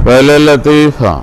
पहले लतीफ़ा।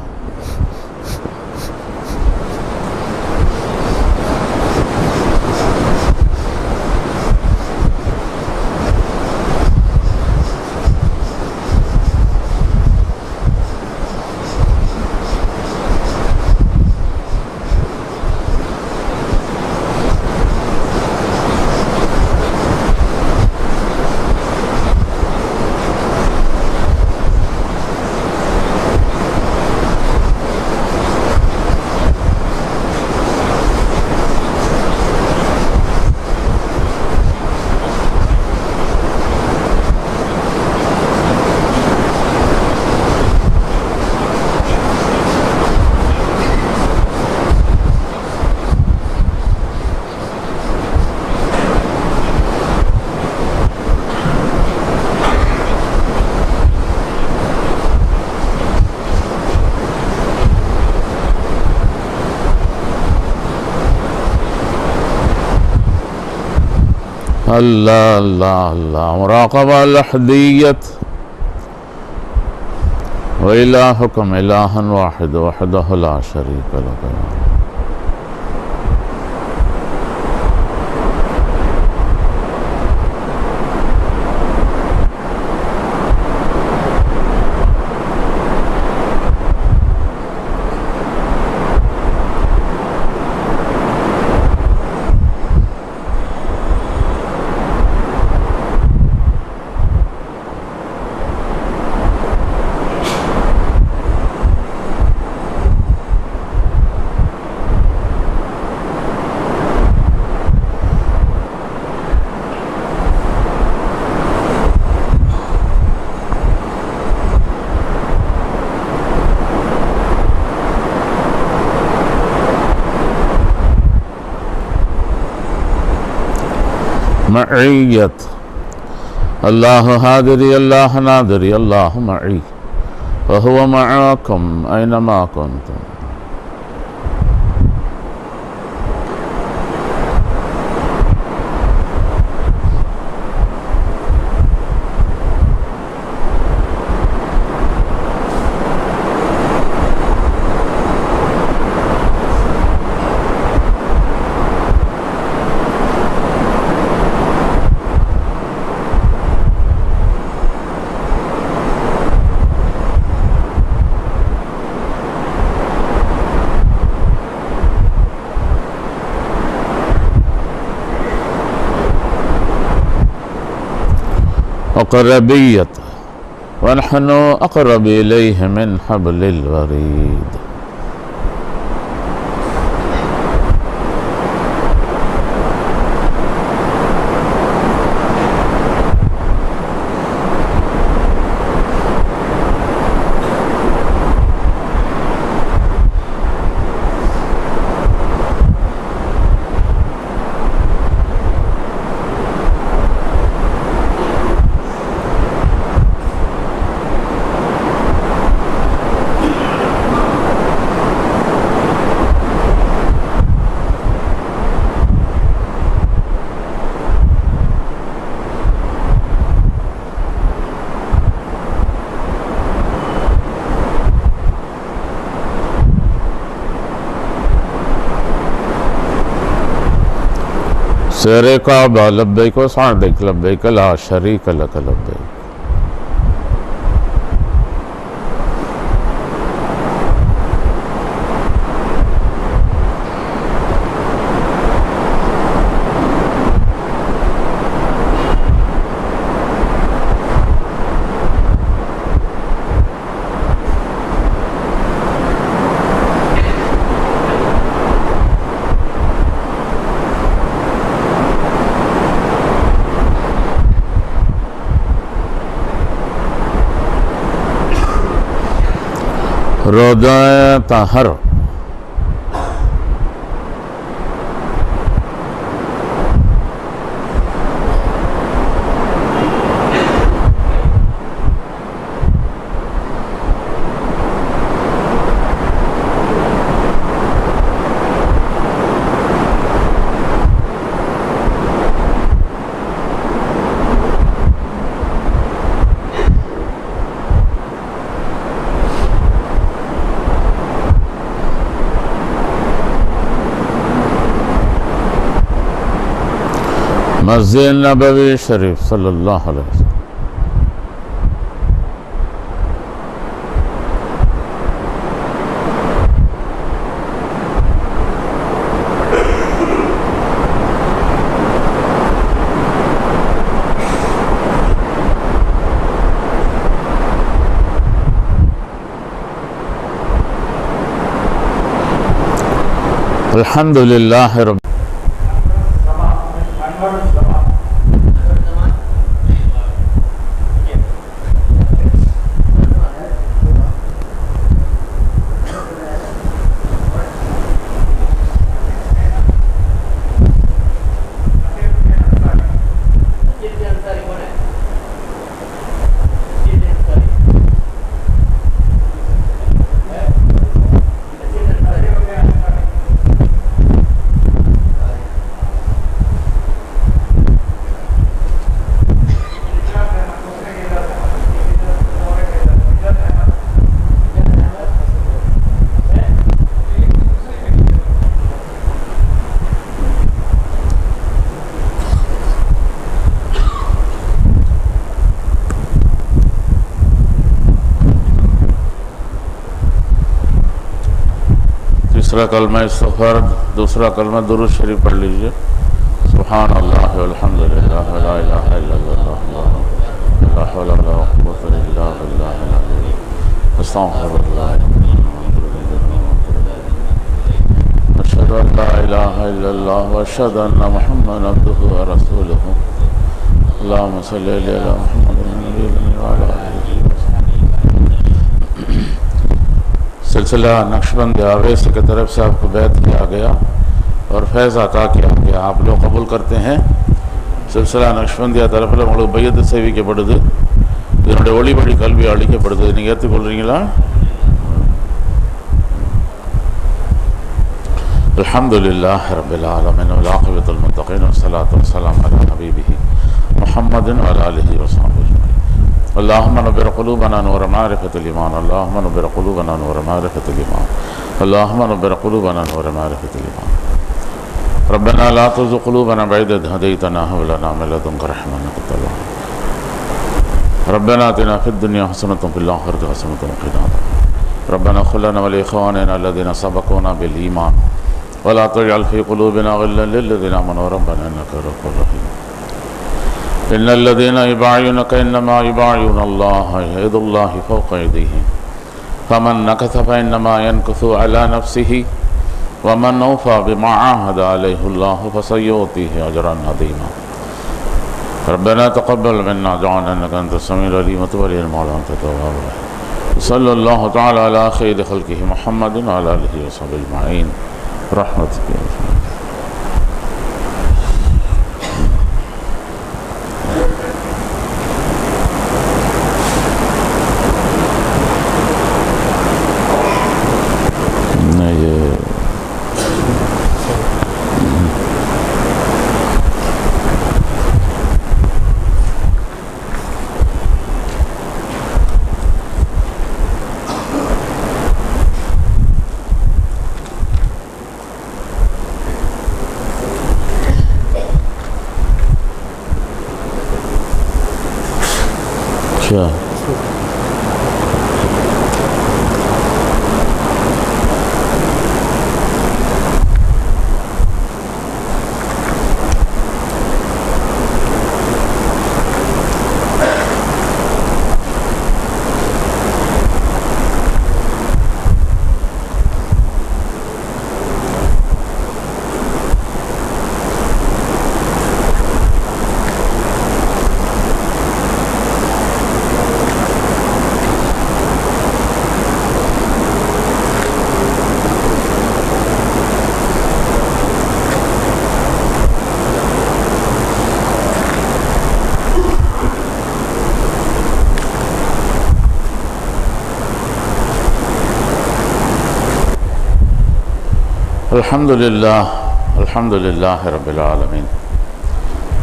अल्लाह अल्लाह अल्लाह। मुराक़बा लहदियत व इलाहुकुम इलाहन वाहिद वहदहु ला शरीक लहु। मईयत अल्लाह हादिरी अल्लाह नादिरी अल्लाह मई व हुवा मअकुम ऐनमा कुंतुम। अक़रबियत वनहनु अक़रब इलैहि मिन हब्लिल वरीद। शेरे काबा लब्बैक व सअदैक लब्बैक ला शरीक लक लब्बैक। रोज़ा तहर मस्जिद नबवी शरीफ सल्लल्लाहु अलैहि वसल्लम। अल्हम्दुलिल्लाह रब तीसरा कलमा इस्तग़फ़ार, दूसरा कलमा दुरूद शरीफ पढ़ लीजिए। सुभान अल्लाह वल्हम्दुलिल्लाह ला इलाहा इल्लल्लाह ला हौला वला कुव्वता इल्ला बिल्लाहिल अलीय्यिल अज़ीम। अस्तग़फ़िरुल्लाह अशहदु अन ला इलाहा इल्लल्लाह व अशहदु अन्ना मुहम्मदन अब्दुहु व रसूलुहु। अल्लाहुम्मा सल्लि अला मुहम्मदिन नबिय्यिल उम्मी व अला आलिहि व सहबिहि। सिलसिला नक्शबंद आवेश की तरफ से आपको बैत किया गया और फैज़ अता किया गया। आप लोग कबूल करते हैं। सिलसिला नक्शबंदिया तरफ बैत सेविकப்படுது। இதனுடைய ஒளிபடி கல்வி அளிக்கப்படுது। நீங்கள் ஏற்றுக்கொள்றீங்களா? अल्हम्दुलिल्लाह रब्बिल आलमीन वल आक़िबतुल मुत्तक़ीन वस्सलातु वस्सलामु अला हबीबिही मुहम्मदिन व अला आलिहि व सहबिहि। अल्लाहुम्मा नव्विर क़ुलूबना नूर मारिफ़तिल ईमान। अल्लाहुम्मा नव्विर क़ुलूबना नूर मारिफ़तिल ईमान। अल्लाहुम्मा नव्विर क़ुलूबना नूर मारिफ़तिल ईमान। रब्बना ला तुज़िग़ क़ुलूबना बअद इज़ हदैतना व हब लना मिन लदुनका रहमतन इन्नका अंतल वहाब। रब्बना आतिना फ़िद दुनिया हसनतन व फ़िल आख़िरति हसनतन व क़िना अज़ाबन नार। रब्बना इग़फ़िर लना व लिइख़वानिना अल्लज़ीना सबक़ूना बिल ईमान व ला तजअल फ़ी क़ुलूबिना ग़िल्लन लिल्लज़ीना आमनू रब्बना इन्नका रऊफ़ुर रहीम। इन्नल्लज़ीना युबायिऊनका इन्नमा युबायिऊना अल्लाह यदुल्लाहि फ़ौक़ अयदीहिम फ़मन नकस फ़इन्नमा यनकुसु अला नफ़्सिही वमन औफ़ा बिमा आहद अलैहि अल्लाहु फ़सयुअतीहि अजरन अज़ीमा। रब्बना तक़ब्बल मिन्ना इन्नका अंतस समीउल अलीम व तुब अलैना मौलाना अन्ता तव्वाबुर रहीम। सल्लल्लाहु तआला अला खैरि ख़ल्क़िही मुहम्मदिन व अला आलिहि व सहबिहि अजमईन रहमतिका या अरहम। क्या अल्हम्दुलिल्लाह रब्बिल आलमीन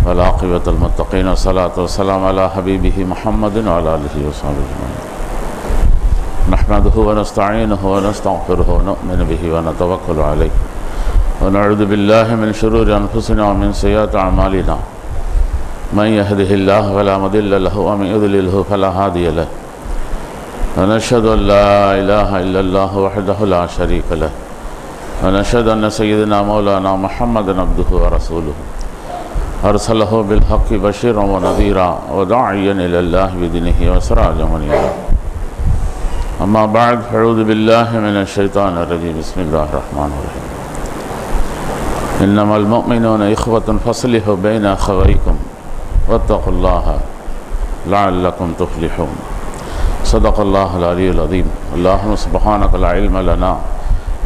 वल आक़िबतुल मुत्तक़ीन वस्सलातु वस्सलामु अला हबीबिही मुहम्मदिन व अला आलिहि व सहबिहि अजमईन। नहमदुहु व नस्तईनुहु व नस्तग़फिरुहु व नु'मिनु बिही व नतवक्कलु अलैहि व नऊज़ु बिल्लाहि मिन शुरूरि अनफुसिना व मिन सय्यिआति अअमालिना मन यहदिहिल्लाहु फला मुदिल्ल लहु व मन युद्लिलहु फला हादिय लहु व नशहदु अल्ला इलाहा इल्लल्लाहु वहदहु ला शरीक लहु व नशहदु अन्न सय्यदना मौलाना मुहम्मदन अब्दुहु व रसूलुहु अरसलहु बिल हक़्क़ि बशीरन व नज़ीरा व दाइयन इलल्लाहि बिइज़्निहि व सिराजन मुनीरा। अम्मा बअद अऊज़ु बिल्लाहि मिनश शैतानिर रजीम बिस्मिल्लाहिर रहमानिर रहीम। इन्नमल मुअमिनूना इख़्वतुन फअस्लिहू बैना अख़वैकुम वत्तक़ुल्लाह लअल्लकुम तुफ़्लिहून। सदक़ल्लाहुल अलीयुल अज़ीम। अल्लाहुम्मा सुब्हानक ला इल्म लना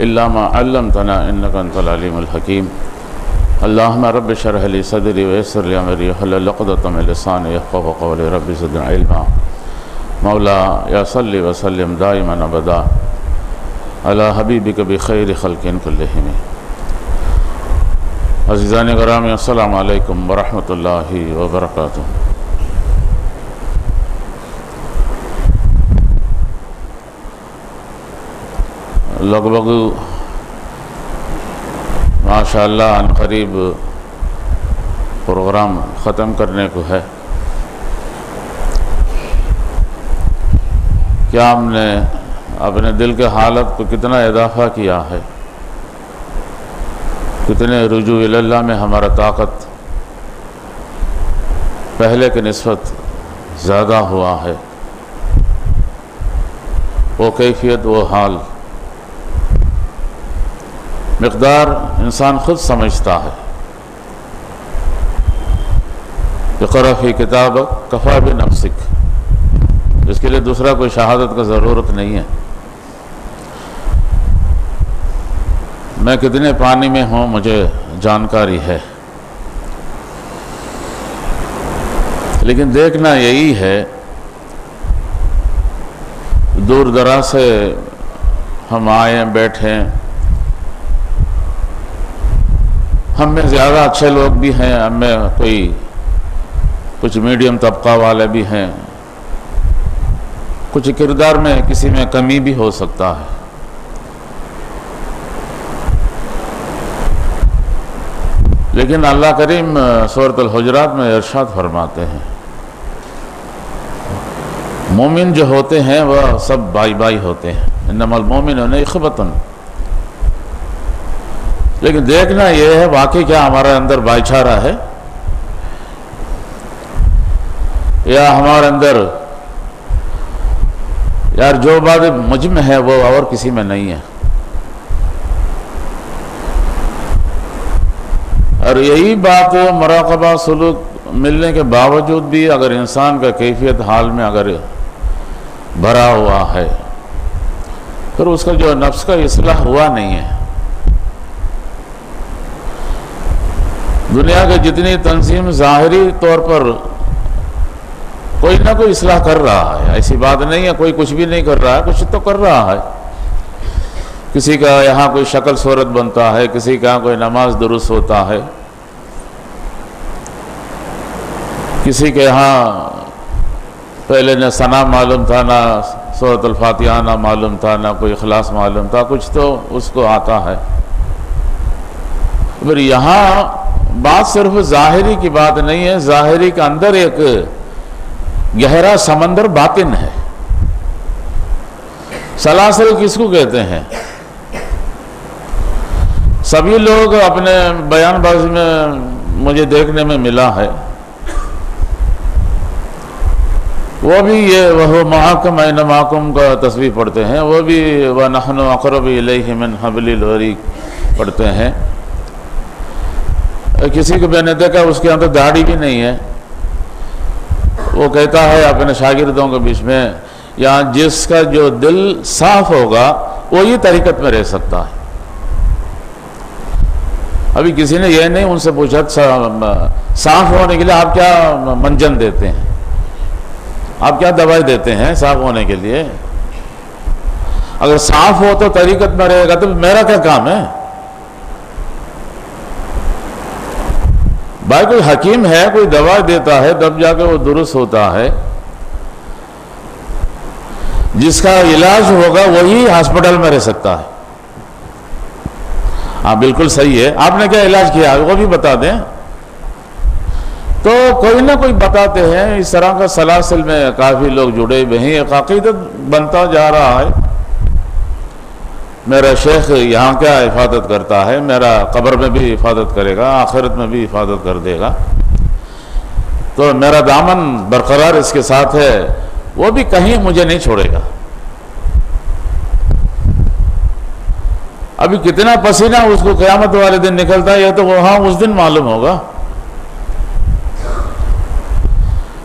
इल्ला मा अल्लमतना इन्नका अंतल अलीमुल हकीम। अल्लाहुम्मा रब्बि इश्रह ली सदरी व यस्सिर ली अमरी वहल्लुल उक़दतम मिन लिसानी यफ़क़हू क़ौली। रब्बि ज़िदनी इल्मा। मौला या सल्लि व सल्लिम दाइमन अबदा अला हबीबिका बिख़ैरि ख़ल्क़िन कुल्लिहिम। अज़ीज़ान गिरामी अस्सलामु अलैकुम व रहमतुल्लाहि व बरकातुहू। लगभग माशाअल्लाह अनक़रीब प्रोग्राम ख़त्म करने को है। क्या हमने अपने दिल के हालत को कितना इजाफ़ा किया है, कितने रुजू इल्लाह में हमारा ताकत पहले के निस्बत ज़्यादा हुआ है। वो कैफियत, वो हाल, मिक़दार इंसान खुद समझता है। इक़रा फ़ी किताबक कफ़ा बिनफ़्सिक, इसके लिए दूसरा कोई शहादत का ज़रूरत नहीं है। मैं कितने पानी में हूँ मुझे जानकारी है, लेकिन देखना यही है दूर दराज से हम आए बैठे, हम में ज़्यादा अच्छे लोग भी हैं, हम में कुछ मीडियम तबका वाले भी हैं, कुछ किरदार में किसी में कमी भी हो सकता है। लेकिन अल्लाह करीम सूरतुल हुजरात में इरशाद फरमाते हैं, मोमिन जो होते हैं वह सब भाई भाई होते हैं। इन्नमल मोमिनूना इख़्वतुन। लेकिन देखना यह है वाकई क्या हमारे अंदर भाईचारा है, या हमारे अंदर यार जो बात मुझ में है वो और किसी में नहीं है। और यही बात मुराक़बा सुलूक मिलने के बावजूद भी अगर इंसान का कैफियत हाल में अगर भरा हुआ है, फिर उसका जो नफ्स का इस्लाह हुआ नहीं है। दुनिया के जितनी तंजीम ज़ाहिरी तौर पर कोई ना कोई इस्लाह कर रहा है, ऐसी बात नहीं है कोई कुछ भी नहीं कर रहा है, कुछ तो कर रहा है। किसी का यहाँ कोई शक्ल सूरत बनता है, किसी का कोई नमाज दुरुस्त होता है, किसी के यहाँ पहले न सना मालूम था, ना सूरतुल फातिहा ना मालूम था, ना कोई इखलास मालूम था, कुछ तो उसको आता है। फिर यहाँ बात सिर्फ ज़ाहिरी की बात नहीं है, ज़ाहिरी के अंदर एक गहरा समंदर बातिन है। सलासल किसको कहते हैं? सभी लोग अपने बयानबाजी में मुझे देखने में मिला है, वो भी ये वह महकम ऐन महकुम का तस्वीर पढ़ते हैं, वो भी वह नहनु अक़रबु इलैहि मिन हब्लिल वरीक पढ़ते हैं। किसी को मैंने देखा उसके अंदर दाढ़ी भी नहीं है, वो कहता है अपने शागिर्दों के बीच में, यहाँ जिसका जो दिल साफ होगा वो ही तरीक़त में रह सकता है। अभी किसी ने यह नहीं उनसे पूछा साफ होने के लिए आप क्या मंजन देते हैं, आप क्या दवाई देते हैं साफ होने के लिए? अगर साफ हो तो तरीक़त में रहेगा तो मेरा क्या काम है भाई? कोई हकीम है, कोई दवा देता है, तब जाके वो दुरुस्त होता है। जिसका इलाज होगा वही हॉस्पिटल में रह सकता है। हाँ बिल्कुल सही है। आपने क्या इलाज किया वो भी बता दें। तो कोई ना कोई बताते हैं, इस तरह का सलासिल में काफ़ी लोग जुड़े हुए हैं, एक अकीदत बनता जा रहा है। मेरा शेख यहाँ क्या हिफाजत करता है, मेरा कब्र में भी हिफाजत करेगा, आखिरत में भी हिफाजत कर देगा, तो मेरा दामन बरकरार इसके साथ है, वो भी कहीं मुझे नहीं छोड़ेगा। अभी कितना पसीना उसको क़यामत वाले दिन निकलता है, ये तो वहाँ उस दिन मालूम होगा।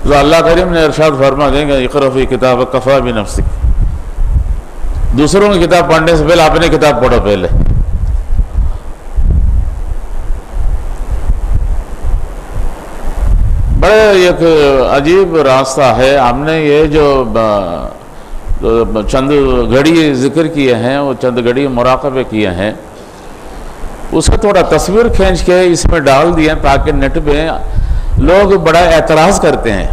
तो अल्लाह करीम ने इरशाद फरमा देंगे, इक़रा फ़ी किताब कफ़ा बिनफ़्सिक, दूसरों की किताब पढ़ने से पहले अपनी किताब पढ़ो पहले। बड़े एक अजीब रास्ता है। हमने ये जो चंद घड़ी जिक्र किए हैं, वो चंद घड़ी मुराक़बे किए हैं, उसका थोड़ा तस्वीर खींच के इसमें डाल दिए ताकि नेट पे लोग बड़ा एतराज़ करते हैं,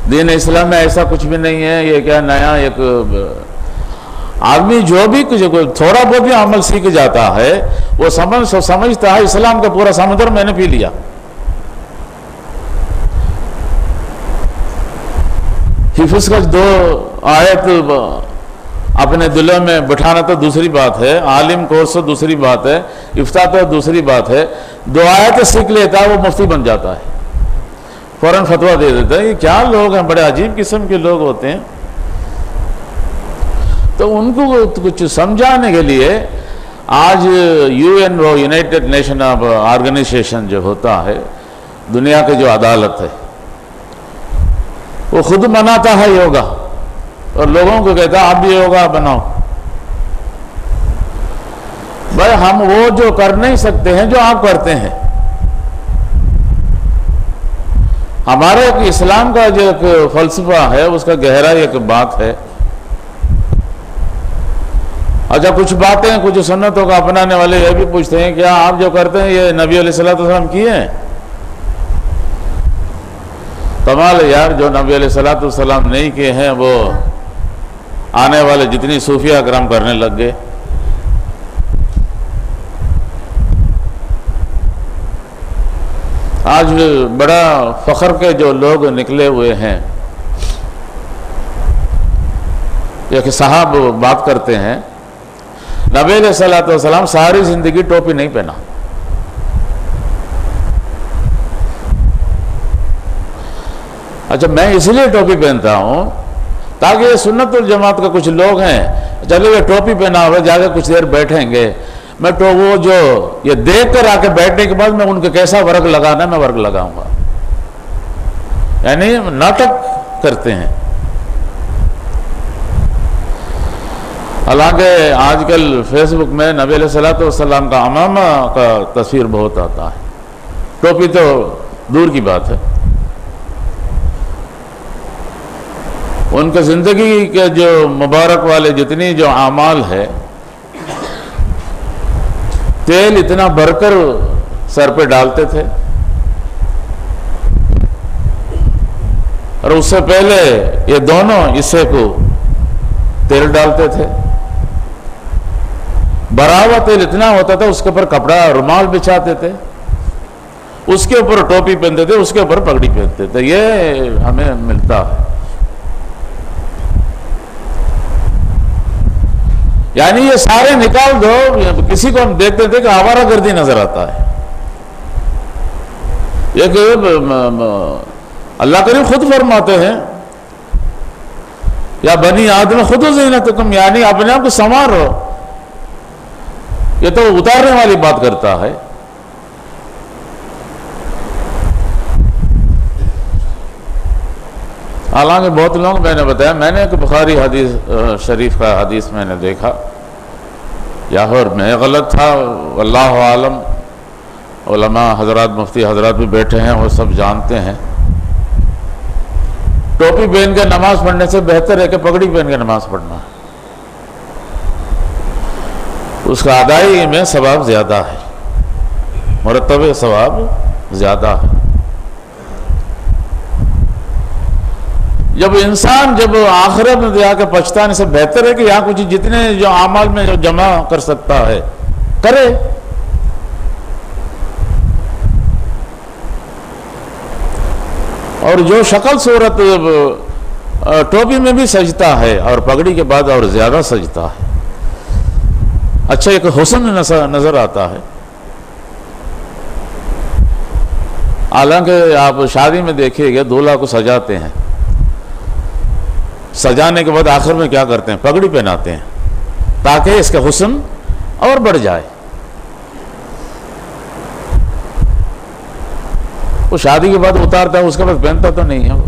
दीन इस्लाम में ऐसा कुछ भी नहीं है, ये क्या नया। एक आदमी जो भी कुछ थोड़ा बहुत भी अमल सीख जाता है, वो समझता है इस्लाम का पूरा समुद्र मैंने पी लिया। हिफ्ज़ का 2 आयत अपने दिलों में बिठाना तो दूसरी बात है, आलिम कोर्स तो दूसरी बात है, इफ्ता तो दूसरी बात है। 2 आयत सीख लेता है, वो मुफ्ती बन जाता है, फौरन फतवा दे देता है। ये क्या लोग हैं, बड़े अजीब किस्म के लोग होते हैं। तो उनको कुछ समझाने के लिए आज UN, वो यूनाइटेड नेशन ऑर्गेनाइजेशन जो होता है, दुनिया की जो अदालत है, वो खुद मनाता है योगा और लोगों को कहता है आप भी योगा बनाओ। भाई हम वो जो कर नहीं सकते हैं जो आप करते हैं। हमारे इस्लाम का जो एक फलसफा है, उसका गहरा एक बात है। अच्छा, कुछ बातें, कुछ सुन्नतों का अपनाने वाले ये भी पूछते हैं क्या आप जो करते हैं ये नबी अलैहिस्सलाम किए हैं? कमाल है यार, जो नबी अलैहिस्सलाम नहीं किए हैं वो आने वाले जितनी सूफिया करम करने लग गए। आज बड़ा फख्र के जो लोग निकले हुए हैं, एक साहब बात करते हैं, नबी अलैहिस्सलाम सारी जिंदगी टोपी नहीं पहना। अच्छा, मैं इसलिए टोपी पहनता हूं ताकि ये सुन्नतुल जमात का कुछ लोग हैं, चलो ये टोपी पहना हुआ जाकर कुछ देर बैठेंगे, मैं तो वो जो ये देख कर आके बैठने के बाद मैं उनके कैसा वर्ग लगाना मैं वर्ग लगाऊंगा। यानी नाटक करते हैं। हालांकि आजकल फेसबुक में नबी अलैहिस्सलाम का अमामा का तस्वीर बहुत आता है, टोपी तो दूर की बात है। उनके जिंदगी के जो मुबारक वाले जितनी जो आमाल है, तेल इतना भरकर सर पे डालते थे, और उससे पहले ये दोनों हिस्से को तेल डालते थे। बराबर तेल इतना होता था, उसके ऊपर कपड़ा रुमाल बिछाते थे, उसके ऊपर टोपी पहनते थे, उसके ऊपर पगड़ी पहनते थे। ये हमें मिलता है। यानी ये सारे निकाल दो, किसी को हम देखते थे कि आवारागर्दी नजर आता है। एक अल्लाह करीम खुद फरमाते हैं, या बनी आदम खुद ज़ीनतकुम, यानी अपने आप को संवारो। ये तो उतारने वाली बात करता है। हालांकि बहुत लोग, मैंने बताया, मैंने एक बुखारी हदीस शरीफ का हदीस मैंने देखा, या और मैं गलत था, अल्लाह आलम। उलमा हजरात, मुफ्ती हजरात भी बैठे हैं, वो सब जानते हैं। टोपी पहन के नमाज पढ़ने से बेहतर है कि पगड़ी पहन के नमाज पढ़ना। उसका अदाई में सवाब ज्यादा है, मुरतब सवाब ज्यादा है। जब इंसान जब आखिरत में जाकर पछताने से बेहतर है कि यहाँ कुछ जितने जो आमाल में जो जमा कर सकता है करे। और जो शक्ल सूरत टोपी में भी सजता है और पगड़ी के बाद और ज्यादा सजता है, अच्छा एक हुस्न नजर आता है। हालांकि आप शादी में देखिएगा दूल्हा को सजाते हैं, सजाने के बाद आखिर में क्या करते हैं, पगड़ी पहनाते हैं ताकि इसका हुस्न और बढ़ जाए। वो शादी के बाद उतारता है, उसके बाद पहनता तो नहीं है वो।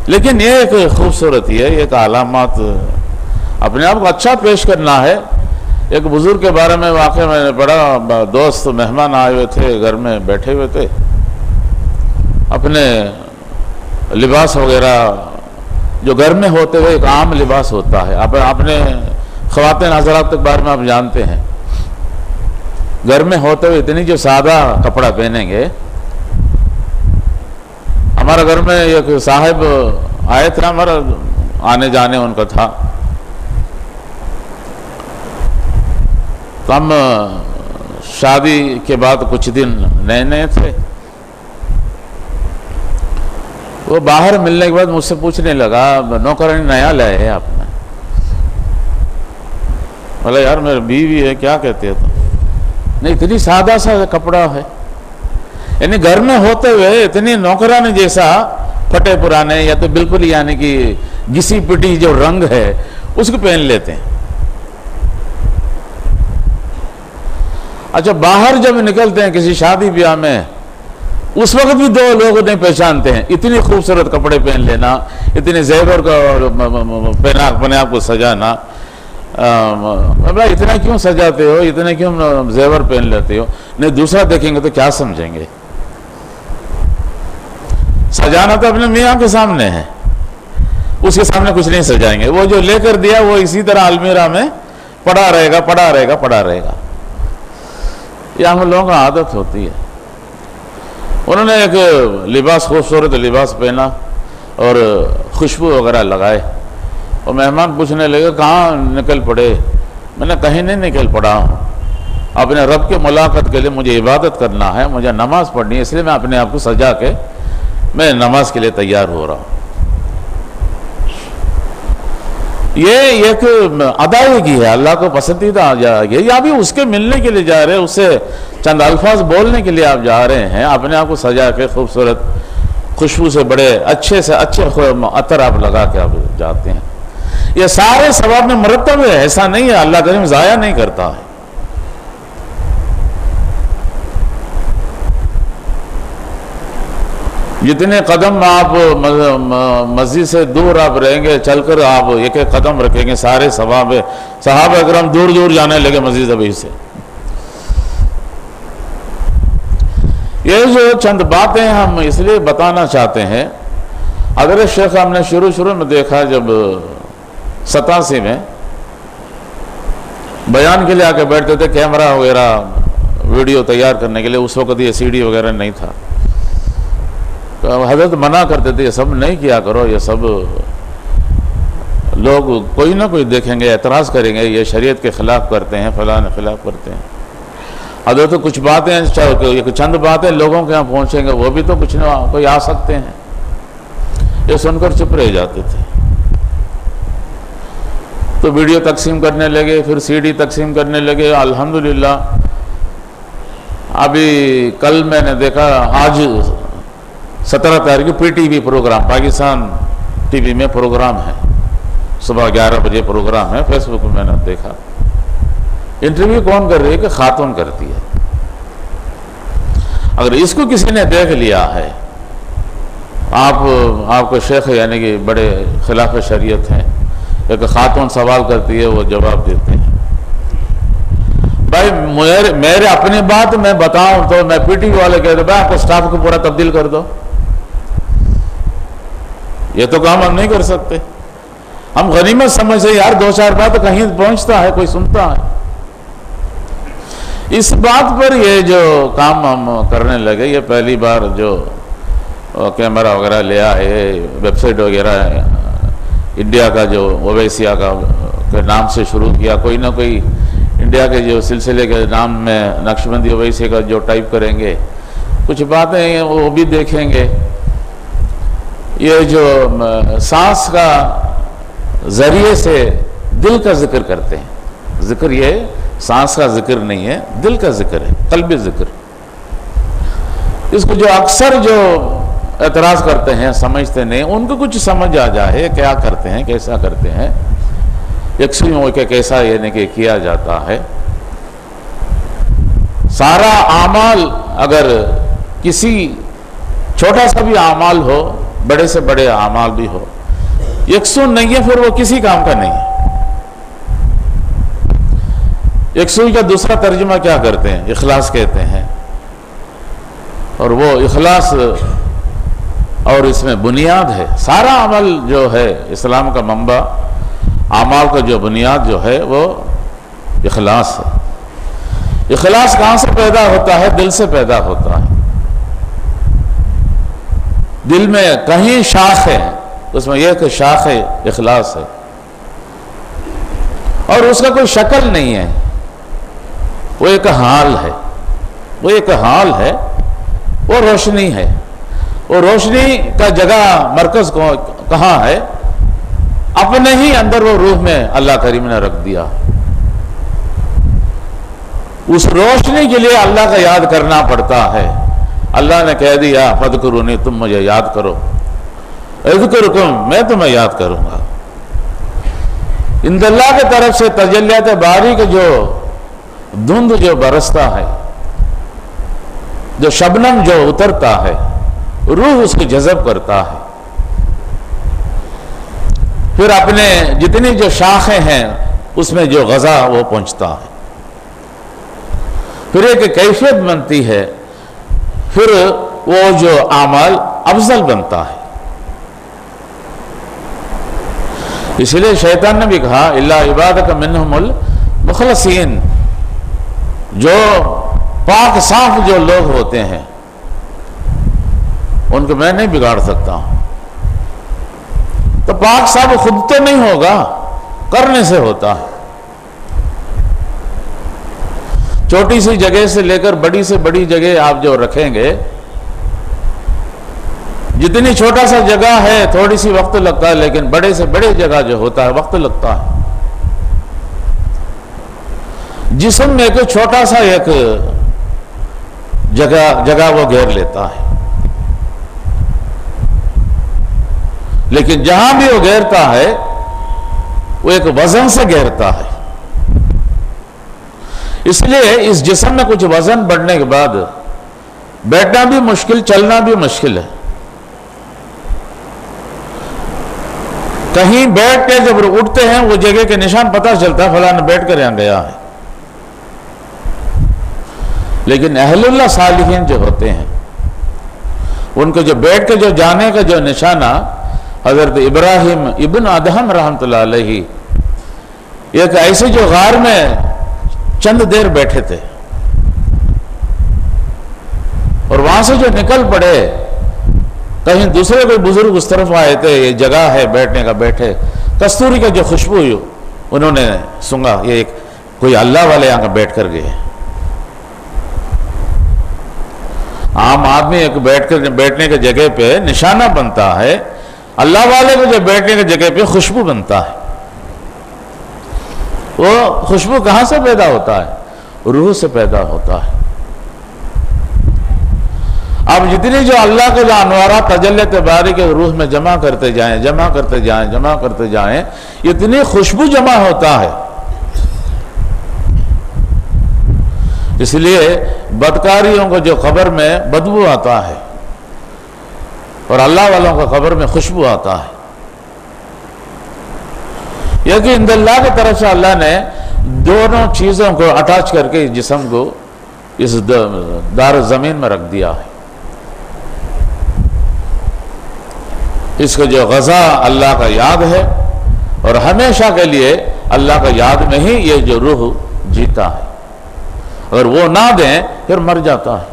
लेकिन ये एक खूबसूरती है, एक अलामत, अपने आप को अच्छा पेश करना है। एक बुजुर्ग के बारे में वाकई मैंने पढ़ा, दोस्त मेहमान आए हुए थे, घर में बैठे हुए थे, अपने लिबास वगैरह जो घर में होते हुए एक आम लिबास होता है, अपने ख्वातीन हज़रात के बारे में आप जानते हैं, घर में होते हुए इतनी जो सादा कपड़ा पहनेंगे। हमारे घर में एक साहब आए थे, हमारा आने जाने उनका था, तो हम शादी के बाद कुछ दिन नए नए थे। वो बाहर मिलने के बाद मुझसे पूछने लगा, नौकरानी नया लाए है आपने? बोला यार मेरी बीवी है, क्या कहते हो तुम? नहीं, इतनी सादा सा कपड़ा है, यानी घर में होते हुए इतनी नौकरानी जैसा फटे पुराने या तो बिल्कुल यानी कि घिसी पिटी जो रंग है उसको पहन लेते हैं। अच्छा, बाहर जब निकलते हैं किसी शादी ब्याह में, उस वक्त भी दो लोग नहीं पहचानते हैं, इतनी खूबसूरत कपड़े पहन लेना, इतने जेवर का पहना अपने आप को सजाना। इतना क्यों सजाते हो, इतने क्यों जेवर पहन लेते हो? नहीं, दूसरा देखेंगे तो क्या समझेंगे? सजाना तो अपने मियाँ के सामने है, उसके सामने कुछ नहीं सजाएंगे। वो जो लेकर दिया वो इसी तरह अलमीरा में पड़ा रहेगा, पड़ा रहेगा, पड़ा रहेगा। ये हम लोगों का आदत होती है। उन्होंने एक लिबास, खूबसूरत लिबास पहना और खुशबू वगैरह लगाए, और मेहमान पूछने लगे कहाँ निकल पड़े? मैंने कहीं नहीं निकल पड़ा हूँ, अपने रब के मुलाकात के लिए मुझे इबादत करना है, मुझे नमाज पढ़नी है, इसलिए मैं अपने आप को सजा के मैं नमाज के लिए तैयार हो रहा हूँ। ये एक अदायगी है, अल्लाह को पसंदीदा जाएगी। या भी उसके मिलने के लिए जा रहे हैं, उससे चंद अल्फाज बोलने के लिए आप जा रहे हैं, अपने आप को सजा के खूबसूरत खुशबू से बड़े अच्छे से अच्छे अतर आप लगा के आप जाते हैं। ये सारे सवाब में मरतब है, ऐसा नहीं है, अल्लाह करीम जाया नहीं करता है। जितने कदम आप मस्जिद से दूर आप रहेंगे, चलकर आप एक एक कदम रखेंगे, सारे सवाब है। सहाबा अकरम दूर दूर जाने लगे मस्जिद अभी से। ये जो चंद बातें हम इसलिए बताना चाहते हैं, अगर शेख हमने शुरू में देखा, जब 87 में बयान के लिए आके बैठते थे, कैमरा वगैरह वीडियो तैयार करने के लिए, उस वक्त ये सीडी वगैरह नहीं था, तो हजरत मना करते थे, ये सब नहीं किया करो, ये सब लोग कोई ना कोई देखेंगे, एतराज़ करेंगे, ये शरीयत के खिलाफ करते हैं, फलाने खिलाफ करते हैं। हजरत तो कुछ बातें, चंद बातें लोगों के यहाँ पहुँचेंगे, वो भी तो कुछ ना कोई आ सकते हैं, ये सुनकर चुप रह जाते थे। तो वीडियो तकसीम करने लगे, फिर सीडी तकसीम करने लगे। अल्हम्दुलिल्लाह अभी कल मैंने देखा, आज 17 तारीख को PTV प्रोग्राम, पाकिस्तान टीवी में प्रोग्राम है, सुबह 11 बजे प्रोग्राम है। फेसबुक में मैंने देखा, इंटरव्यू कौन कर रही है? कि खातून करती है। अगर इसको किसी ने देख लिया है, आपको शेख यानी कि बड़े खिलाफ शरीयत हैं, एक खातून सवाल करती है, वो जवाब देते हैं। भाई मेरे अपनी बात मैं बताऊं तो मैं PTV वाले कहते भाई आपको स्टाफ को पूरा तब्दील कर दो। ये तो काम हम नहीं कर सकते। हम गनीमत समझते यार, 2-4 बात तो कहीं पहुंचता है, कोई सुनता है। इस बात पर ये जो काम हम करने लगे, ये पहली बार जो कैमरा वगैरह ले आए, वेबसाइट वगैरह इंडिया का जो ओवैसिया का के नाम से शुरू किया, कोई ना कोई इंडिया के जो सिलसिले के नाम में नक्शबंदी ओवैसी का जो टाइप करेंगे कुछ बातें वो भी देखेंगे। ये जो सांस का जरिए से दिल का जिक्र करते हैं, जिक्र ये सांस का जिक्र नहीं है, दिल का जिक्र है, कल्बी जिक्र। इसको जो अक्सर जो एतराज करते हैं, समझते नहीं, उनको कुछ समझ आ जाए क्या करते हैं, कैसा करते हैं, यकसीम के कैसा यानी कि किया जाता है। सारा आमाल अगर किसी छोटा सा भी आमाल हो, बड़े से बड़े आमाल भी हो, यकसू नहीं है, फिर वो किसी काम का नहीं है। यकसू का दूसरा तर्जुमा क्या करते हैं? इखलास कहते हैं। और वो इखलास और इसमें बुनियाद है। सारा अमल जो है इस्लाम का मंबा, आमाल का जो बुनियाद जो है वो इखलास है। इखलास कहां से पैदा होता है? दिल से पैदा होता है। दिल में कहीं शाख है, उसमें एक शाख है इखलास है, और उसका कोई शक्ल नहीं है, वो एक हाल है, वो एक हाल है, वो रोशनी है। वो रोशनी का जगह मरकज कहाँ है? अपने ही अंदर वो रूह में अल्लाह करीम ने रख दिया। उस रोशनी के लिए अल्लाह का याद करना पड़ता है। अल्लाह ने कह दिया फदकुरूनी, तुम मुझे याद करो, अज़कुरुकुम, मैं तुम्हें याद करूंगा। इंदल्लाह की तरफ से तजल्लियात बारी का जो धुंध जो बरसता है, जो शबनम जो उतरता है, रूह उसको जज़ब करता है। फिर अपने जितनी जो शाखें हैं उसमें जो गज़ा वो पहुंचता है, फिर एक कैफियत बनती है, फिर वो जो आमाल अफजल बनता है। इसलिए शैतान ने भी कहा इल्ला इबादक मिन्हुमुल मुखलसीन, जो पाक साफ जो लोग होते हैं उनको मैं नहीं बिगाड़ सकता हूं। तो पाक साफ खुद तो नहीं होगा, करने से होता है। छोटी सी जगह से लेकर बड़ी से बड़ी जगह आप जो रखेंगे, जितनी छोटा सा जगह है थोड़ी सी वक्त लगता है, लेकिन बड़े से बड़े जगह जो होता है वक्त लगता है। जिस्म में एक छोटा सा एक जगह वो घेर लेता है, लेकिन जहां भी वो घेरता है वो एक वजन से घेरता है। इसलिए इस जिस्म में कुछ वजन बढ़ने के बाद बैठना भी मुश्किल, चलना भी मुश्किल है। कहीं बैठ के जब उठते हैं वो जगह के निशान पता चलता है, फलाना बैठ कर यहां गया है। लेकिन अहलुल्लाह सालिहीन जो होते हैं उनको जो बैठ के जो जाने का जो निशाना, हजरत इब्राहिम इब्न अदहम रहमतुल्लाह अलैहि एक ऐसे जो गार में चंद देर बैठे थे और वहां से जो निकल पड़े, कहीं दूसरे कोई बुजुर्ग उस तरफ आए थे, ये जगह है बैठने का, बैठे, कस्तूरी का जो खुशबू हुई उन्होंने सूंघा, ये एक कोई अल्लाह वाले यहां बैठ कर गए। आम आदमी एक बैठने की जगह पे निशाना बनता है, अल्लाह वाले को जो बैठने की जगह पे खुशबू बनता है। वो खुशबू कहां से पैदा होता है? रूह से पैदा होता है। अब जितनी जो अल्लाह के जो अनवारा तजल्लियत बारी के रूह में जमा करते जाएं, जमा करते जाएं, जमा करते जाएं, इतनी खुशबू जमा होता है। इसलिए बदकारियों को जो कब्र में बदबू आता है और अल्लाह वालों को कब्र में खुशबू आता है। यह कि इंदल्लाह की तरफ से अल्लाह ने दोनों चीजों को अटैच करके इस जिस्म को इस दार जमीन में रख दिया है। इसको जो गज़ा अल्लाह का याद है और हमेशा के लिए अल्लाह का याद में ही ये जो रूह जीता है। अगर वो ना दें फिर मर जाता है।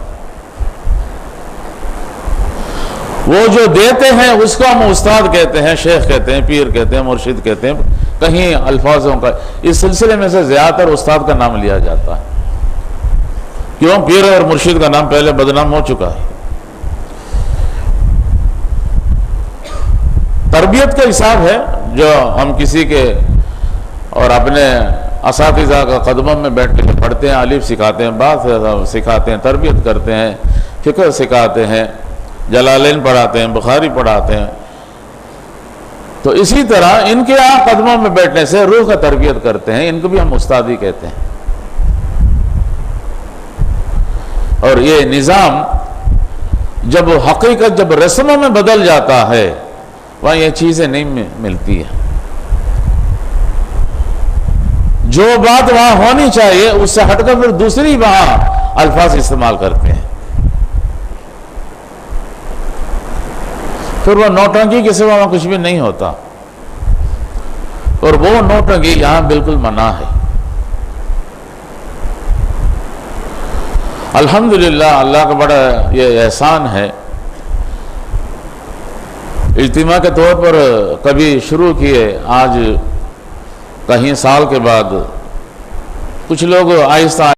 वो जो देते हैं उसको हम उस्ताद कहते हैं, शेख कहते हैं, पीर कहते हैं, मुर्शिद कहते हैं। कहीं अल्फाजों का इस सिलसिले में से ज्यादातर उस्ताद का नाम लिया जाता है, क्यों? पीर और मुर्शिद का नाम पहले बदनाम हो चुका है। तरबियत का हिसाब है जो हम किसी के और अपने असातिज़ा का कदमों में बैठ के पढ़ते हैं, अलिफ सिखाते हैं, बात सिखाते हैं, तरबियत करते हैं, फिक्र सिखाते हैं, जलालैन पढ़ाते हैं, बुखारी पढ़ाते हैं। तो इसी तरह इनके यहाँ कदमों में बैठने से रूह का तरबियत करते हैं, इनको भी हम उस्तादी कहते हैं। और ये निज़ाम जब हकीकत, जब रस्मों में बदल जाता है, वहां ये चीजें नहीं मिलती है। जो बात वहां होनी चाहिए उससे हटकर फिर दूसरी वहां अल्फाज इस्तेमाल करते हैं। फिर वह नौटंकी के सिवा वहां कुछ भी नहीं होता, और वो नौटंकी यहां बिल्कुल मना है। अल्हम्दुलिल्लाह, अल्लाह का बड़ा ये एहसान है। इज्तिमा के तौर पर कभी शुरू किए, आज कहीं साल के बाद कुछ लोग आहिस्ता